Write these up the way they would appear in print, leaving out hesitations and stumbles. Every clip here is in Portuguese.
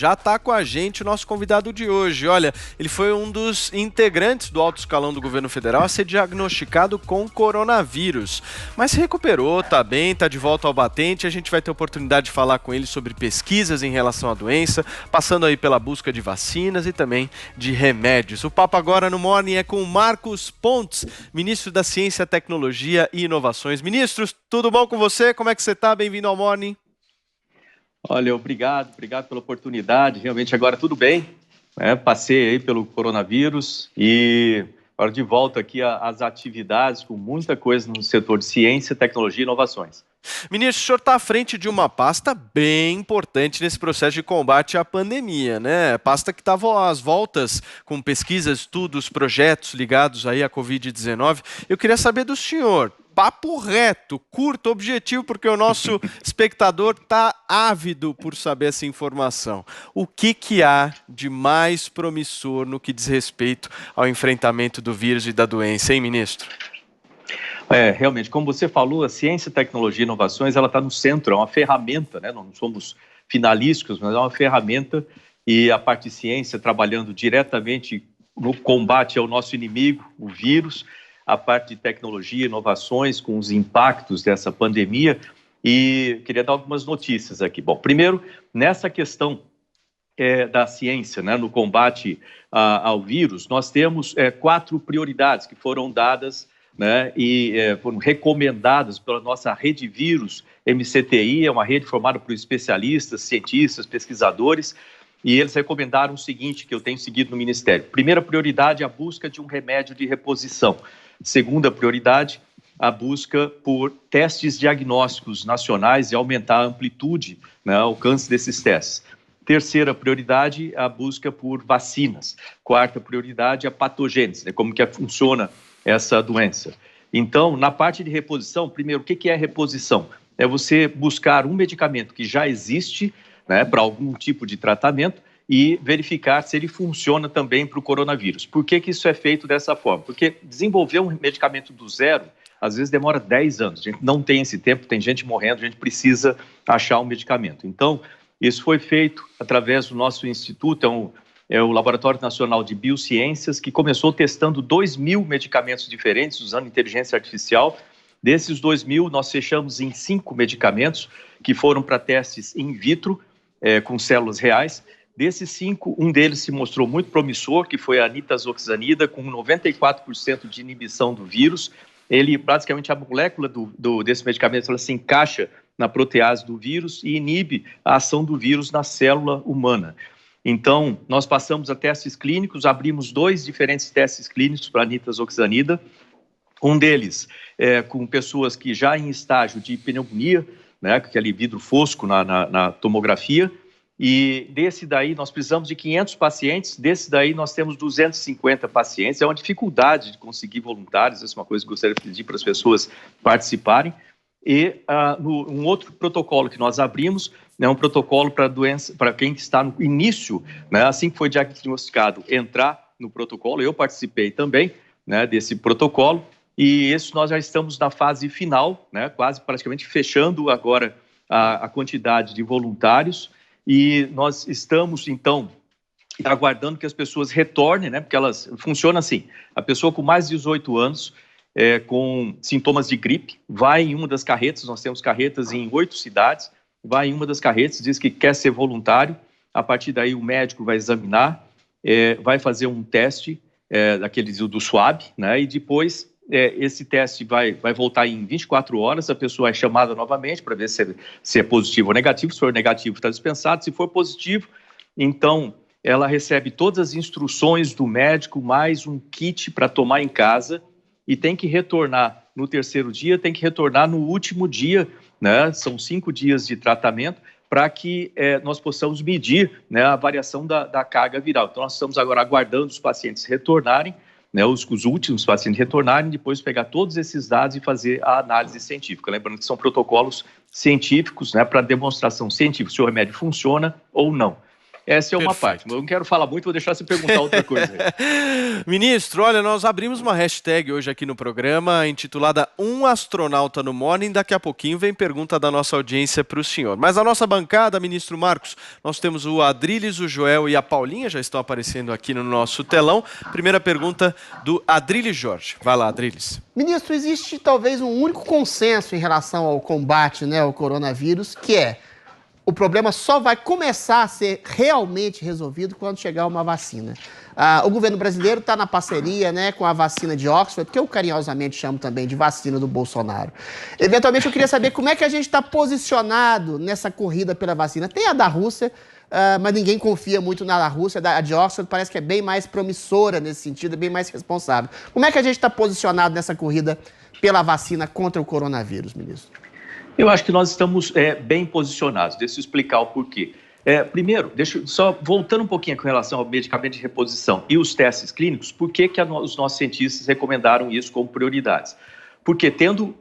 Já está com a gente o nosso convidado de hoje. Olha, ele foi um dos integrantes do alto escalão do governo federal a ser diagnosticado com coronavírus. Mas se recuperou, está bem, está de volta ao batente. A gente vai ter oportunidade de falar com ele sobre pesquisas em relação à doença, passando aí pela busca de vacinas e também de remédios. O papo agora no Morning é com Marcos Pontes, ministro da Ciência, Tecnologia e Inovações. Ministros, tudo bom com você? Como é que você está? Bem-vindo ao Morning. Olha, obrigado pela oportunidade. Realmente agora tudo bem, né? Passei aí pelo coronavírus e agora de volta aqui às atividades com muita coisa no setor de ciência, tecnologia e inovações. Ministro, o senhor está à frente de uma pasta bem importante nesse processo de combate à pandemia, né? Pasta que estava às voltas com pesquisas, estudos, projetos ligados aí à Covid-19. Eu queria saber do senhor, papo reto, curto, objetivo, porque o nosso espectador está ávido por saber essa informação. O que há de mais promissor no que diz respeito ao enfrentamento do vírus e da doença, hein, ministro? Realmente, como você falou, a ciência, tecnologia e inovações, ela está no centro, é uma ferramenta, né? Nós não somos finalísticos, mas é uma ferramenta e a parte de ciência trabalhando diretamente no combate ao nosso inimigo, o vírus, a parte de tecnologia e inovações com os impactos dessa pandemia e queria dar algumas notícias aqui. Bom, primeiro, nessa questão da ciência, né, no combate ao vírus, nós temos 4 prioridades que foram dadas, né, e foram recomendadas pela nossa rede vírus MCTI, é uma rede formada por especialistas, cientistas, pesquisadores, e eles recomendaram o seguinte, que eu tenho seguido no Ministério. Primeira prioridade, a busca de um remédio de reposição. Segunda prioridade, a busca por testes diagnósticos nacionais e aumentar a amplitude, né, alcance desses testes. Terceira prioridade, a busca por vacinas. Quarta prioridade, a patogênese, né, como que funciona essa doença. Então, na parte de reposição, primeiro, o que é reposição? É você buscar um medicamento que já existe, né, para algum tipo de tratamento e verificar se ele funciona também para o coronavírus. Por que isso é feito dessa forma? Porque desenvolver um medicamento do zero, às vezes demora 10 anos. A gente não tem esse tempo, tem gente morrendo, a gente precisa achar um medicamento. Então, isso foi feito através do nosso instituto, é o Laboratório Nacional de Biociências, que começou testando 2.000 medicamentos diferentes, usando inteligência artificial. Desses 2.000, nós fechamos em 5 medicamentos, que foram para testes in vitro, com células reais. Desses 5, um deles se mostrou muito promissor, que foi a nitazoxanida, com 94% de inibição do vírus. Ele, basicamente, a molécula desse medicamento, ela se encaixa na protease do vírus e inibe a ação do vírus na célula humana. Então, nós passamos a testes clínicos, abrimos 2 diferentes testes clínicos para a nitazoxanida, um deles com pessoas que já em estágio de pneumonia, né, aquele vidro fosco na tomografia, e desse daí nós precisamos de 500 pacientes, desse daí nós temos 250 pacientes, é uma dificuldade de conseguir voluntários, essa é uma coisa que eu gostaria de pedir para as pessoas participarem. E um outro protocolo que nós abrimos, né, um protocolo para doença, para quem está no início, né, assim que foi diagnosticado, entrar no protocolo. Eu participei também, né, desse protocolo, e isso nós já estamos na fase final, né, quase praticamente fechando agora a quantidade de voluntários, e nós estamos, então, aguardando que as pessoas retornem, né, porque elas funcionam assim, a pessoa com mais de 18 anos, com sintomas de gripe, vai em uma das carretas, nós temos carretas em 8 cidades, vai em uma das carretas, diz que quer ser voluntário, a partir daí o médico vai examinar, vai fazer um teste, daquele do SWAB, né, e depois esse teste vai voltar em 24 horas, a pessoa é chamada novamente para ver se é positivo ou negativo, se for negativo está dispensado, se for positivo, então ela recebe todas as instruções do médico, mais um kit para tomar em casa, e tem que retornar no terceiro dia, tem que retornar no último dia, né? São 5 dias de tratamento para que nós possamos medir, né, a variação da carga viral. Então, nós estamos agora aguardando os pacientes retornarem, né, os últimos pacientes retornarem, depois pegar todos esses dados e fazer a análise científica. Lembrando que são protocolos científicos, né, para demonstração científica, se o remédio funciona ou não. Essa é uma parte. Eu não quero falar muito, vou deixar você perguntar outra coisa. Ministro, olha, nós abrimos uma hashtag hoje aqui no programa intitulada Um Astronauta no Morning. Daqui a pouquinho vem pergunta da nossa audiência para o senhor. Mas a nossa bancada, ministro Marcos, nós temos o Adriles, o Joel e a Paulinha, já estão aparecendo aqui no nosso telão. Primeira pergunta do Adriles Jorge. Vai lá, Adriles. Ministro, existe talvez um único consenso em relação ao combate, né, ao coronavírus, que é: o problema só vai começar a ser realmente resolvido quando chegar uma vacina. O governo brasileiro está na parceria, né, com a vacina de Oxford, que eu carinhosamente chamo também de vacina do Bolsonaro. Eventualmente, eu queria saber como é que a gente está posicionado nessa corrida pela vacina. Tem a da Rússia, mas ninguém confia muito na da Rússia. A de Oxford parece que é bem mais promissora nesse sentido, é bem mais responsável. Como é que a gente está posicionado nessa corrida pela vacina contra o coronavírus, ministro? Eu acho que nós estamos bem posicionados. Deixa eu explicar o porquê. Primeiro, só voltando um pouquinho com relação ao medicamento de reposição e os testes clínicos, por que os nossos cientistas recomendaram isso como prioridades? Porque tendo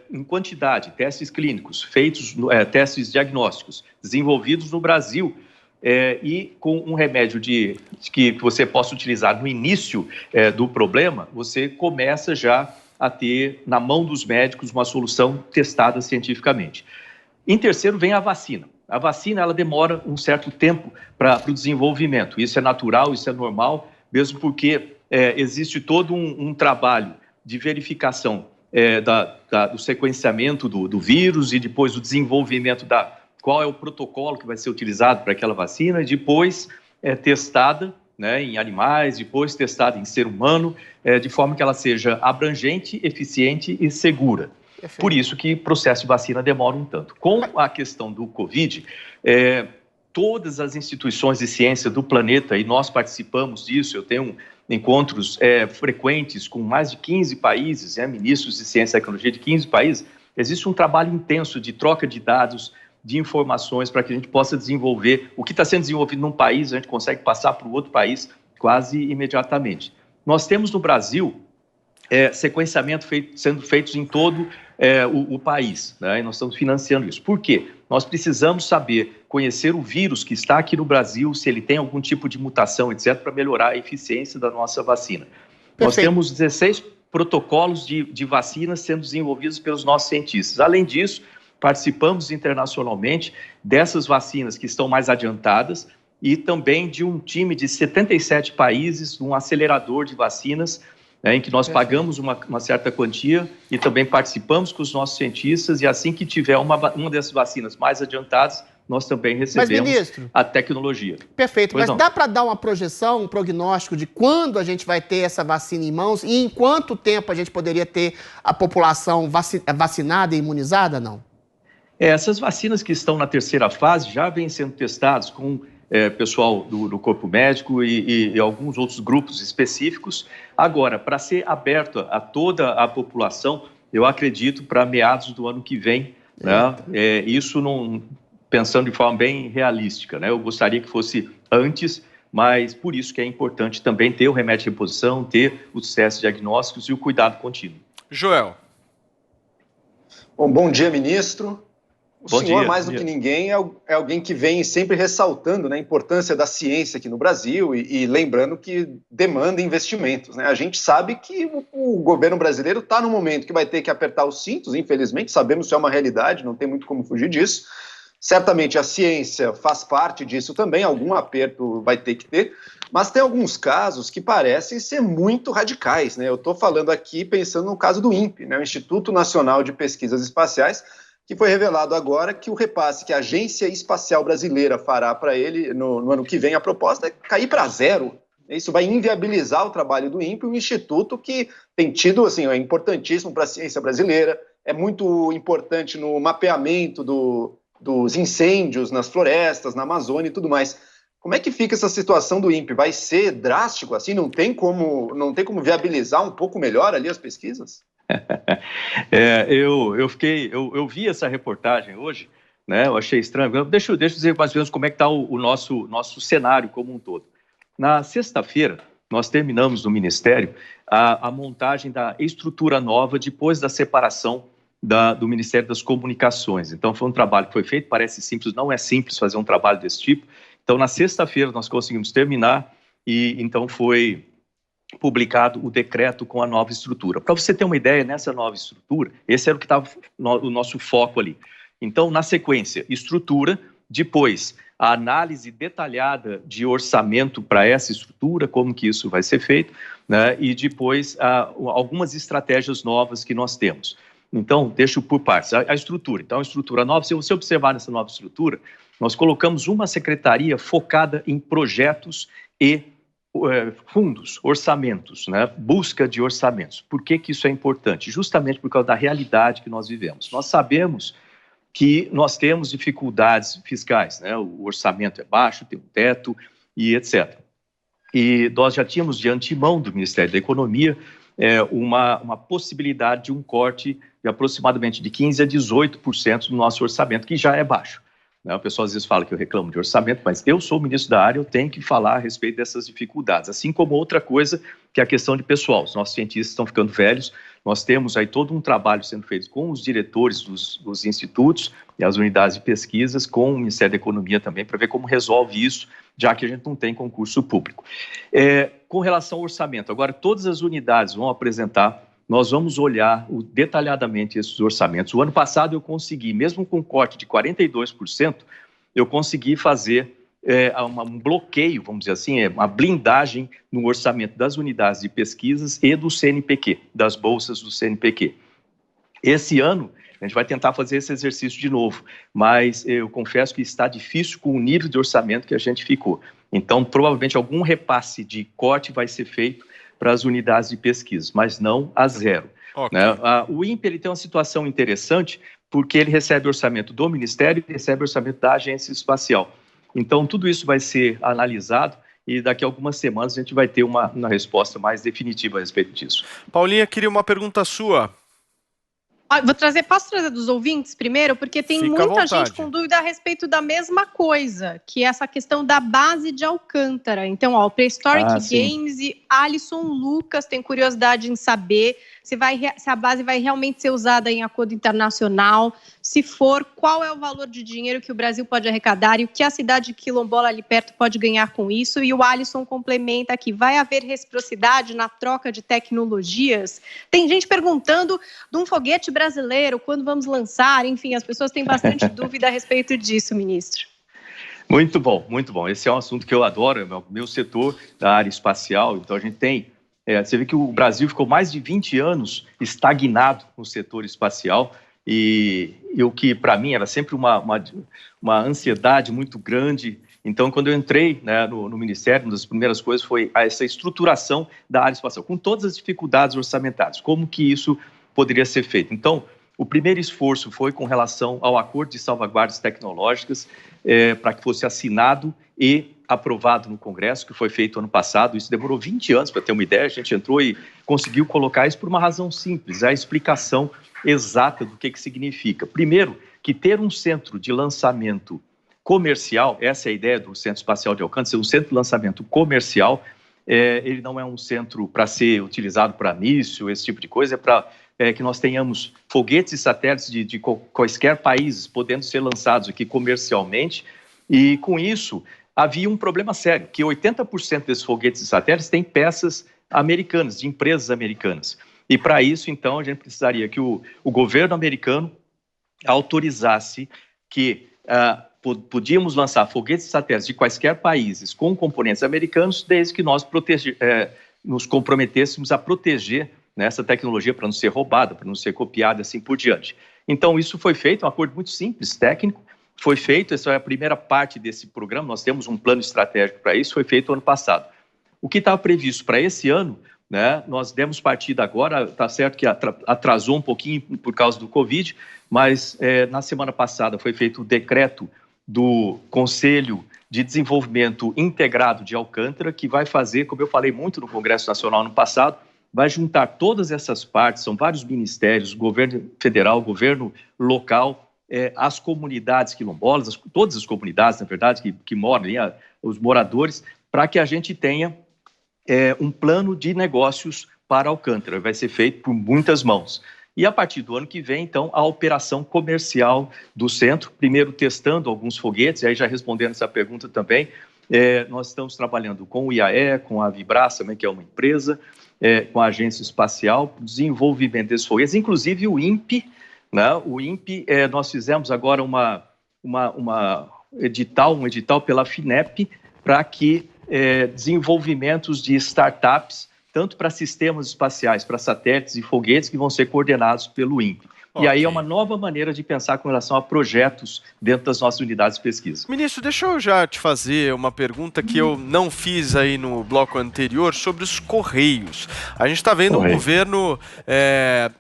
em quantidade testes clínicos feitos, testes diagnósticos desenvolvidos no Brasil, e com um remédio que você possa utilizar no início do problema, você começa já a ter na mão dos médicos uma solução testada cientificamente. Em terceiro vem a vacina. A vacina ela demora um certo tempo para o desenvolvimento. Isso é natural, isso é normal, mesmo porque existe todo um trabalho de verificação do sequenciamento do vírus e depois o desenvolvimento qual é o protocolo que vai ser utilizado para aquela vacina e depois testada, né, em animais, depois testada em ser humano, de forma que ela seja abrangente, eficiente e segura. Perfeito. Por isso que o processo de vacina demora um tanto. Com a questão do Covid, todas as instituições de ciência do planeta, e nós participamos disso, eu tenho encontros frequentes com mais de 15 países, ministros de ciência e tecnologia de 15 países, existe um trabalho intenso de troca de dados, de informações para que a gente possa desenvolver. O que está sendo desenvolvido num país, a gente consegue passar para o outro país quase imediatamente. Nós temos no Brasil sequenciamento sendo feitos em todo o país, né? E nós estamos financiando isso. Por quê? Nós precisamos saber, conhecer o vírus que está aqui no Brasil, se ele tem algum tipo de mutação, etc., para melhorar a eficiência da nossa vacina. Perfeito. Nós temos 16 protocolos de vacinas sendo desenvolvidos pelos nossos cientistas. Além disso, participamos internacionalmente dessas vacinas que estão mais adiantadas e também de um time de 77 países, um acelerador de vacinas, em que nós pagamos uma certa quantia e também participamos com os nossos cientistas, e assim que tiver uma dessas vacinas mais adiantadas, nós também recebemos a tecnologia. Perfeito, mas dá para dar uma projeção, um prognóstico de quando a gente vai ter essa vacina em mãos e em quanto tempo a gente poderia ter a população vacinada e imunizada, não? Essas vacinas que estão na terceira fase já vêm sendo testadas com pessoal do corpo médico e alguns outros grupos específicos. Agora, para ser aberto a toda a população, eu acredito para meados do ano que vem, né? Isso pensando de forma bem realística, né? Eu gostaria que fosse antes, mas por isso que é importante também ter o remédio de reposição, ter os testes diagnósticos e o cuidado contínuo. Joel. Bom dia, ministro. O senhor, mais do que ninguém, é alguém que vem sempre ressaltando, né, a importância da ciência aqui no Brasil e lembrando que demanda investimentos, né? A gente sabe que o governo brasileiro está num momento que vai ter que apertar os cintos, infelizmente, sabemos que é uma realidade, não tem muito como fugir disso. Certamente a ciência faz parte disso também, algum aperto vai ter que ter, mas tem alguns casos que parecem ser muito radicais, né? Eu estou falando aqui pensando no caso do INPE, né, o Instituto Nacional de Pesquisas Espaciais, que foi revelado agora que o repasse que a Agência Espacial Brasileira fará para ele no ano que vem, a proposta é cair para zero. Isso vai inviabilizar o trabalho do INPE, um instituto que tem tido, assim, é importantíssimo para a ciência brasileira, é muito importante no mapeamento dos incêndios nas florestas, na Amazônia e tudo mais. Como é que fica essa situação do INPE? Vai ser drástico assim? Não tem como viabilizar um pouco melhor ali as pesquisas? Eu vi essa reportagem hoje, né? Eu achei estranho. Deixa eu dizer mais ou menos como é que está o nosso cenário como um todo. Na sexta-feira, nós terminamos no Ministério a montagem da estrutura nova depois da separação do Ministério das Comunicações. Então, foi um trabalho que foi feito, parece simples, não é simples fazer um trabalho desse tipo. Então, na sexta-feira, nós conseguimos terminar e, então, foi publicado o decreto com a nova estrutura. Para você ter uma ideia, nessa nova estrutura, esse era o que estava o nosso foco ali. Então, na sequência, estrutura, depois a análise detalhada de orçamento para essa estrutura, como que isso vai ser feito, né? E depois algumas estratégias novas que nós temos. Então, deixo por partes. A estrutura. Então, a estrutura nova, se você observar nessa nova estrutura, nós colocamos uma secretaria focada em projetos e fundos, orçamentos, né? Busca de orçamentos. Por que que isso é importante? Justamente por causa da realidade que nós vivemos. Nós sabemos que nós temos dificuldades fiscais, né? O orçamento é baixo, tem um teto e etc. E nós já tínhamos de antemão do Ministério da Economia uma possibilidade de um corte de aproximadamente de 15% a 18% do nosso orçamento, que já é baixo. O pessoal às vezes fala que eu reclamo de orçamento, mas eu sou o ministro da área, eu tenho que falar a respeito dessas dificuldades. Assim como outra coisa, que é a questão de pessoal. Os nossos cientistas estão ficando velhos, nós temos aí todo um trabalho sendo feito com os diretores dos institutos e as unidades de pesquisas, com o Ministério da Economia também, para ver como resolve isso, já que a gente não tem concurso público. Com relação ao orçamento, agora todas as unidades vão apresentar. Nós vamos olhar detalhadamente esses orçamentos. O ano passado eu consegui, mesmo com um corte de 42%, eu consegui fazer um bloqueio, vamos dizer assim, uma blindagem no orçamento das unidades de pesquisas e do CNPq, das bolsas do CNPq. Esse ano, a gente vai tentar fazer esse exercício de novo, mas eu confesso que está difícil com o nível de orçamento que a gente ficou. Então, provavelmente, algum repasse de corte vai ser feito para as unidades de pesquisa, mas não a zero. Okay. Né? O INPE ele tem uma situação interessante, porque ele recebe orçamento do Ministério e recebe orçamento da Agência Espacial. Então, tudo isso vai ser analisado e daqui a algumas semanas a gente vai ter uma resposta mais definitiva a respeito disso. Paulinha, queria uma pergunta sua. Posso trazer dos ouvintes primeiro? Porque tem muita gente com dúvida a respeito da mesma coisa, que é essa questão da base de Alcântara. Então, o Prehistoric Games e Alisson Lucas têm curiosidade em saber se a base vai realmente ser usada em acordo internacional. Se for, qual é o valor de dinheiro que o Brasil pode arrecadar e o que a cidade quilombola ali perto pode ganhar com isso? E o Alisson complementa que vai haver reciprocidade na troca de tecnologias. Tem gente perguntando de um foguete brasileiro, quando vamos lançar, enfim, as pessoas têm bastante dúvida a respeito disso, ministro. Muito bom, muito bom. Esse é um assunto que eu adoro, é o meu setor da área espacial, então a gente tem... você vê que o Brasil ficou mais de 20 anos estagnado no setor espacial e o que para mim era sempre uma ansiedade muito grande. Então, quando eu entrei, né, no Ministério, uma das primeiras coisas foi essa estruturação da área espacial, com todas as dificuldades orçamentárias, como que isso poderia ser feito. Então, o primeiro esforço foi com relação ao acordo de salvaguardas tecnológicas para que fosse assinado e aprovado no Congresso, que foi feito ano passado. Isso demorou 20 anos, para ter uma ideia. A gente entrou e conseguiu colocar isso por uma razão simples, a explicação exata do que significa. Primeiro, que ter um centro de lançamento comercial, essa é a ideia do Centro Espacial de Alcântara, ser um centro de lançamento comercial, ele não é um centro para ser utilizado para míssil, esse tipo de coisa, é para que nós tenhamos foguetes e satélites de quaisquer países podendo ser lançados aqui comercialmente, e com isso havia um problema sério, que 80% desses foguetes e satélites têm peças americanas, de empresas americanas. E para isso, então, a gente precisaria que o governo americano autorizasse que podíamos lançar foguetes e satélites de quaisquer países com componentes americanos, desde que nós nos comprometêssemos a proteger essa tecnologia para não ser roubada, para não ser copiada, assim por diante. Então, isso foi feito, um acordo muito simples, técnico, foi feito, essa é a primeira parte desse programa, nós temos um plano estratégico para isso, foi feito ano passado. O que estava previsto para esse ano, né, nós demos partida agora, está certo que atrasou um pouquinho por causa do Covid, mas na semana passada foi feito o decreto do Conselho de Desenvolvimento Integrado de Alcântara, que vai fazer, como eu falei muito no Congresso Nacional no passado, vai juntar todas essas partes, são vários ministérios, governo federal, governo local, as comunidades quilombolas, todas as comunidades, na verdade, que moram ali, os moradores, para que a gente tenha um plano de negócios para Alcântara. Vai ser feito por muitas mãos. E a partir do ano que vem, então, a operação comercial do centro, primeiro testando alguns foguetes, e aí já respondendo essa pergunta também, nós estamos trabalhando com o IAE, com a Vibras também, que é uma empresa, com a Agência Espacial, para o desenvolvimento desses foguetes, inclusive o INPE, né? O INPE, nós fizemos agora um edital pela FINEP para que desenvolvimentos de startups, tanto para sistemas espaciais, para satélites e foguetes, que vão ser coordenados pelo INPE. Okay. E aí é uma nova maneira de pensar com relação a projetos dentro das nossas unidades de pesquisa. Ministro, deixa eu já te fazer uma pergunta que eu não fiz aí no bloco anterior sobre os Correios. A gente está vendo o governo,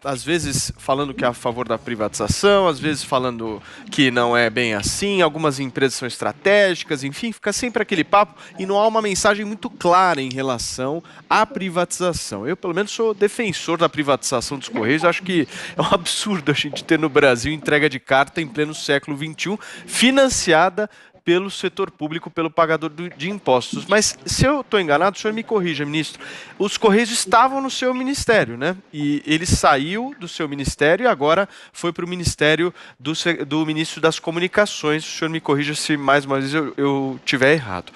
às vezes, falando que é a favor da privatização, às vezes falando que não é bem assim, algumas empresas são estratégicas, enfim, fica sempre aquele papo e não há uma mensagem muito clara em relação à privatização. Eu, pelo menos, sou defensor da privatização dos Correios, acho que é um absurdo a gente ter no Brasil entrega de carta em pleno século XXI, financiada pelo setor público, pelo pagador de impostos. Mas, se eu estou enganado, o senhor me corrija, ministro. Os Correios estavam no seu ministério, né? E ele saiu do seu ministério e agora foi para o ministério do ministro das Comunicações. O senhor me corrija se mais uma vez eu tiver errado.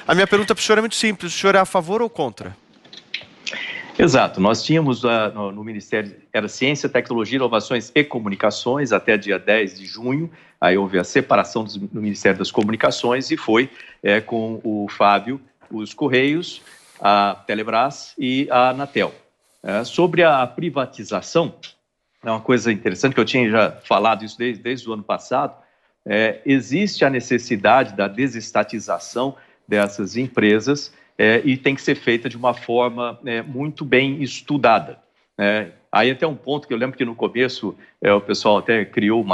A minha pergunta para o senhor é muito simples. O senhor é a favor ou contra? Exato, nós tínhamos no Ministério, era Ciência, Tecnologia, Inovações e Comunicações, até dia 10 de junho, aí houve a separação do Ministério das Comunicações e foi com o Fábio, os Correios, a Telebrás e a Anatel. Sobre a privatização, é uma coisa interessante que eu tinha já falado isso desde o ano passado, existe a necessidade da desestatização dessas empresas, e tem que ser feita de uma forma muito bem estudada. Aí até um ponto que eu lembro que no começo o pessoal até criou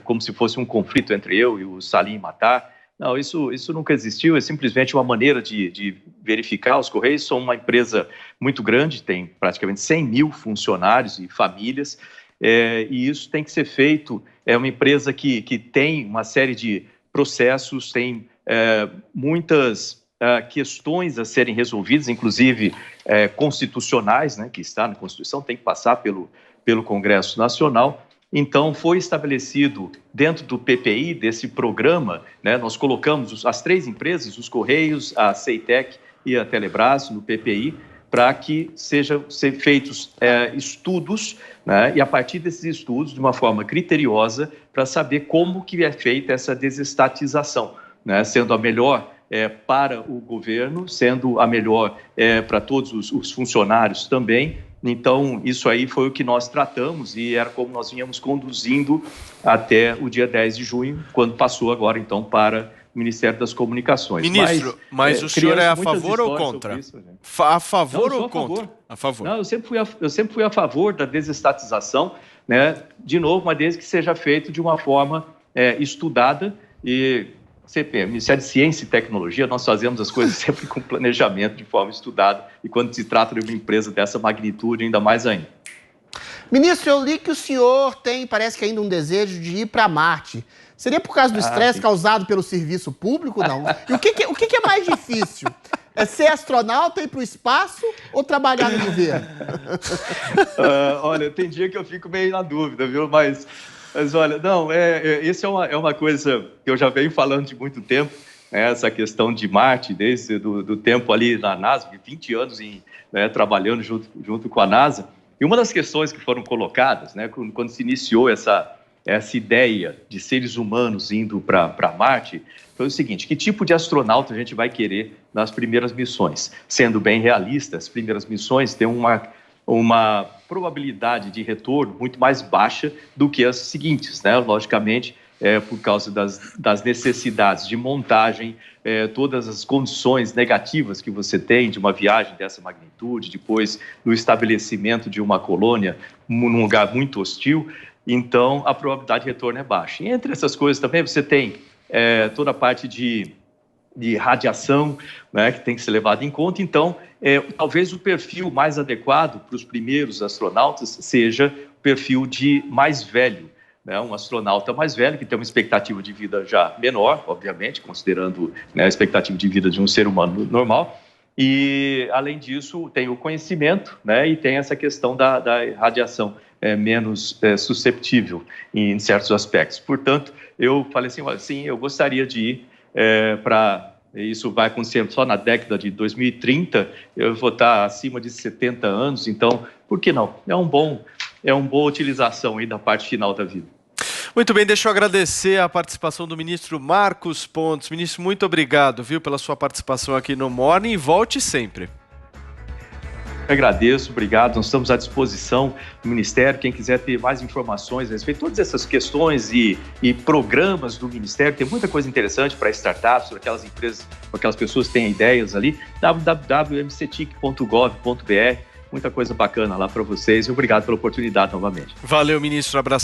como se fosse um conflito entre eu e o Salim Matar. Não, isso nunca existiu, é simplesmente uma maneira de verificar. Os Correios são uma empresa muito grande, tem praticamente 100 mil funcionários e famílias, e isso tem que ser feito. É uma empresa que tem uma série de processos, tem muitas questões a serem resolvidas, inclusive constitucionais, né, que está na Constituição, tem que passar pelo Congresso Nacional. Então, foi estabelecido dentro do PPI, desse programa, né, nós colocamos as três empresas, os Correios, a Ceitec e a Telebrás, no PPI, para que sejam feitos estudos, né, e a partir desses estudos, de uma forma criteriosa, para saber como que é feita essa desestatização, né, sendo a melhor para o governo, sendo a melhor para todos os funcionários também. Então, isso aí foi o que nós tratamos e era como nós vínhamos conduzindo até o dia 10 de junho, quando passou agora, então, para o Ministério das Comunicações. Ministro, mas o senhor é a favor ou contra? A favor ou contra? A favor. Não, eu sempre fui a favor da desestatização, né? De novo, mas desde que seja feito de uma forma estudada e... Ministério de Ciência e Tecnologia, nós fazemos as coisas sempre com planejamento, de forma estudada, e quando se trata de uma empresa dessa magnitude, ainda mais ainda. Ministro, eu li que o senhor tem, parece que ainda um desejo de ir para Marte. Seria por causa do estresse causado pelo serviço público, não? E o que é mais difícil? É ser astronauta, ir para o espaço ou trabalhar no governo? Olha, tem dia que eu fico meio na dúvida, viu? Mas olha, não, isso é uma coisa que eu já venho falando de muito tempo, né, essa questão de Marte, desde do tempo ali na NASA, 20 anos trabalhando junto com a NASA. E uma das questões que foram colocadas, né, quando se iniciou essa ideia de seres humanos indo para Marte, foi o seguinte: que tipo de astronauta a gente vai querer nas primeiras missões? Sendo bem realista, as primeiras missões têm uma probabilidade de retorno muito mais baixa do que as seguintes, né? Logicamente, por causa das necessidades de montagem, todas as condições negativas que você tem de uma viagem dessa magnitude, depois do estabelecimento de uma colônia num lugar muito hostil, então a probabilidade de retorno é baixa. E entre essas coisas também você tem toda a parte de radiação, né, que tem que ser levado em conta. Então, talvez o perfil mais adequado para os primeiros astronautas seja o perfil de mais velho, né, um astronauta mais velho, que tem uma expectativa de vida já menor, obviamente, considerando, né, a expectativa de vida de um ser humano normal. E, além disso, tem o conhecimento, né, e tem essa questão da radiação menos susceptível em certos aspectos. Portanto, eu falei assim, olha, sim, eu gostaria de ir para... Isso vai acontecer só na década de 2030, eu vou estar acima de 70 anos, então, por que não? É uma boa utilização aí da parte final da vida. Muito bem, deixa eu agradecer a participação do ministro Marcos Pontes. Ministro, muito obrigado, viu, pela sua participação aqui no Morning, e volte sempre. Eu agradeço, obrigado. Nós estamos à disposição do Ministério. Quem quiser ter mais informações a respeito de todas essas questões e programas do Ministério, tem muita coisa interessante para startups, para aquelas empresas, para aquelas pessoas que têm ideias ali, www.mctic.gov.br. Muita coisa bacana lá para vocês e obrigado pela oportunidade novamente. Valeu, ministro. Abraço.